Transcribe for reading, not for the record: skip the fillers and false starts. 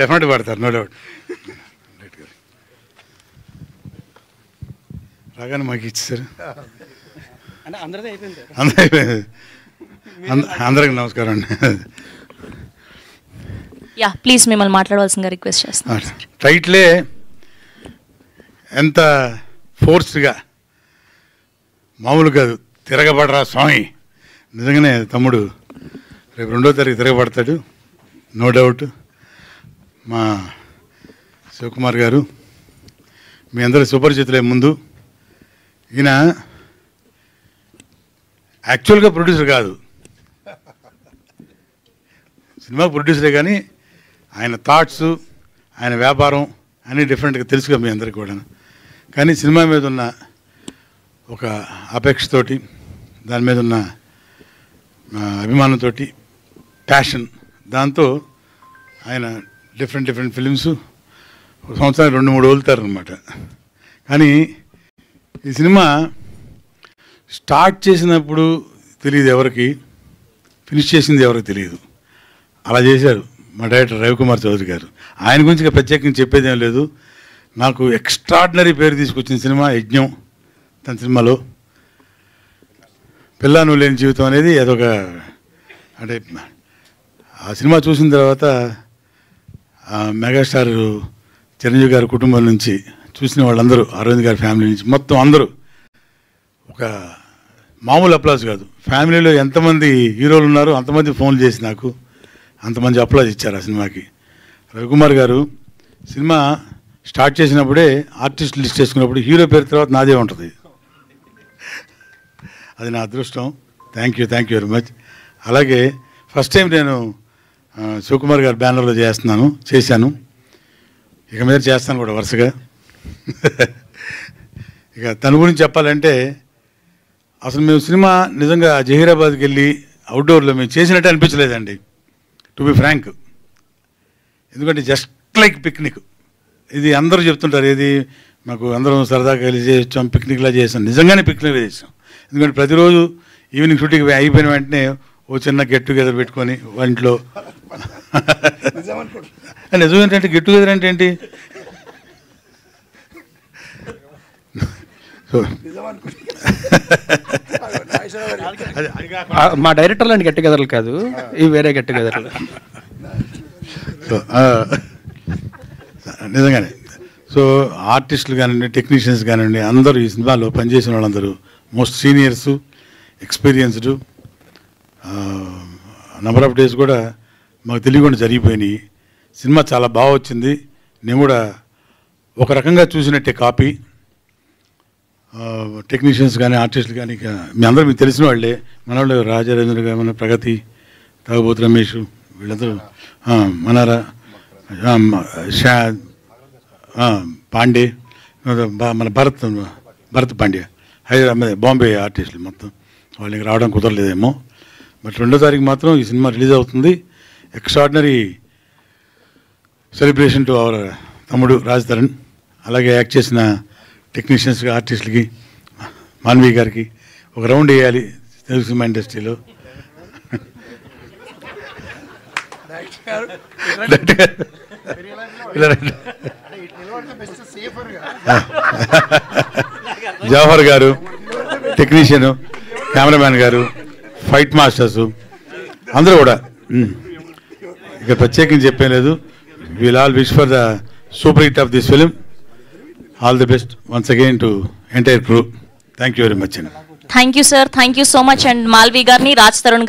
డెఫినెట్గా పాడతారు, no doubt. రాగానే మాకు ఇచ్చేసారు. అందరికి నమస్కారం అండి. యా ప్లీజ్ మిమ్మల్ని మాట్లాడవలసిందిగా రిక్వెస్ట్ చేస్తున్నాను. టైటిలే ఎంత ఫోర్స్గా, మామూలు కాదు, తిరగబడరా స్వామి. నిజంగానే తమ్ముడు రేపు 2వ తారీఖు తిరగబడతాడు, నో డౌట్. మా శివకుమార్ గారు మీ అందరి సుపరిచితులే. ముందు ఈయన యాక్చువల్గా ప్రొడ్యూసర్ కాదు, సినిమా ప్రొడ్యూసరే, కానీ ఆయన థాట్స్, ఆయన వ్యాపారం అన్నీ డిఫరెంట్గా తెలుసుగా మీ అందరికీ కూడా. కానీ సినిమా మీద ఉన్న ఒక అపేక్షతోటి, దాని మీద ఉన్న అభిమానంతో, ప్యాషన్, దాంతో ఆయన డిఫరెంట్ ఫిలిమ్స్ సంవత్సరానికి 2-3 వదులుతారనమాట. కానీ ఈ సినిమా స్టార్ట్ చేసినప్పుడు తెలియదు ఎవరికి, ఫినిష్ చేసింది ఎవరికి తెలియదు. అలా చేశారు మా డైరెక్టర్ రవికుమార్ చౌదరి గారు. ఆయన గురించి ప్రత్యేకంగా చెప్పేదేం లేదు. నాకు ఎక్స్ట్రాడినరీ పేరు తీసుకొచ్చిన సినిమా యజ్ఞం. తన సినిమాలో పిల్ల నువ్వు లేని జీవితం అనేది అదొక, అంటే ఆ సినిమా చూసిన తర్వాత మెగాస్టార్ చిరంజీవి గారి కుటుంబం నుంచి చూసిన వాళ్ళందరూ, అరవింద్ గారి ఫ్యామిలీ నుంచి మొత్తం అందరూ, ఒక మామూలు అప్లాజ్ కాదు, ఫ్యామిలీలో ఎంతమంది హీరోలు ఉన్నారో అంతమంది ఫోన్లు చేసి నాకు అంతమంది అప్లాజ్ ఇచ్చారు ఆ సినిమాకి. రవికుమార్ గారు సినిమా స్టార్ట్ చేసినప్పుడే ఆర్టిస్ట్ లిస్ట్ చేసుకున్నప్పుడు హీరో పేరు తర్వాత నాదే ఉంటుంది. అది నా అదృష్టం. Thank you very much. అలాగే ఫస్ట్ టైం నేను శివకుమార్ గారి బ్యానర్లో చేశాను. ఇక మీద చేస్తాను కూడా వరుసగా. ఇక తన గురించి చెప్పాలంటే, అసలు మేము సినిమా నిజంగా జహీరాబాద్కి వెళ్ళి అవుట్డోర్లో మేము చేసినట్టు అనిపించలేదండి, టు బి ఫ్రాంక్. ఎందుకంటే జస్ట్ లైక్ పిక్నిక్. ఇది అందరూ చెప్తుంటారు, ఏది మాకు అందరం సరదాగా కలిసి చేసాం, పిక్నిక్లా చేసాం. నిజంగానే పిక్నిక్లా చేసాం. ఎందుకంటే ప్రతిరోజు ఈవినింగ్ షూటింగ్ అయిపోయిన వెంటనే ఓ చిన్న గెట్ టుగెదర్ పెట్టుకొని ఇంట్లో. నిజం ఏంటంటే గెట్ టుగెదర్ అంటే ఏంటి? మా డైరెక్టర్ లాంటి గెట్ టుగెదర్లు కాదు, ఇవి వేరే గెట్ టుగెదర్లు. నిజంగానే. సో ఆర్టిస్టులు కానివ్వండి, టెక్నీషియన్స్ కానివ్వండి, అందరూ ఈ సినిమాలో పనిచేసిన వాళ్ళందరూ most seniors, experienced. Number of days కూడా మాకు తెలియకుండా జరిగిపోయినాయి. సినిమా చాలా బాగా వచ్చింది. నేను కూడా ఒక రకంగా చూసినట్టే కాపీ. టెక్నీషియన్స్ కానీ, ఆర్టిస్టులు కానీ, మీ అందరూ మీకు తెలిసిన వాళ్ళే. మన వాళ్ళు రాజారేంద్ర గారు, మన ప్రగతి, తాగుబోతు రమేష్, వీళ్ళందరూ, మనారా, పాండే, మన భరత్ పాండ్య, హైదరాబాద్, బాంబే ఆర్టిస్టులు మొత్తం. వాళ్ళకి రావడం కుదరలేదేమో. బట్ 2వ తారీఖు మాత్రం ఈ సినిమా రిలీజ్ అవుతుంది. ఎక్స్ట్రాడినరీ సెలబ్రేషన్ టు అవర్ తమ్ముడు రాజ్ తరుణ్. అలాగే యాక్ట్ చేసిన టెక్నీషియన్స్కి, ఆర్టిస్టులకి, మాన్వి గారికి ఒక రౌండ్ వేయాలి తెలుగు సినిమా ఇండస్ట్రీలో. జవహర్ గారు టెక్నీషియను, కెమెరామ్యాన్ గారు, ఫైట్ మాస్టర్సు అందరూ కూడా. ఇక ప్రత్యేకించి చెప్పేం లేదు. We'll all wish for the super hit of this film. All the best once again to entire crew. Thank you very much అండి. Thank you sir, thank you so much. And Malvi గారిని, రాజ్ తరుణ్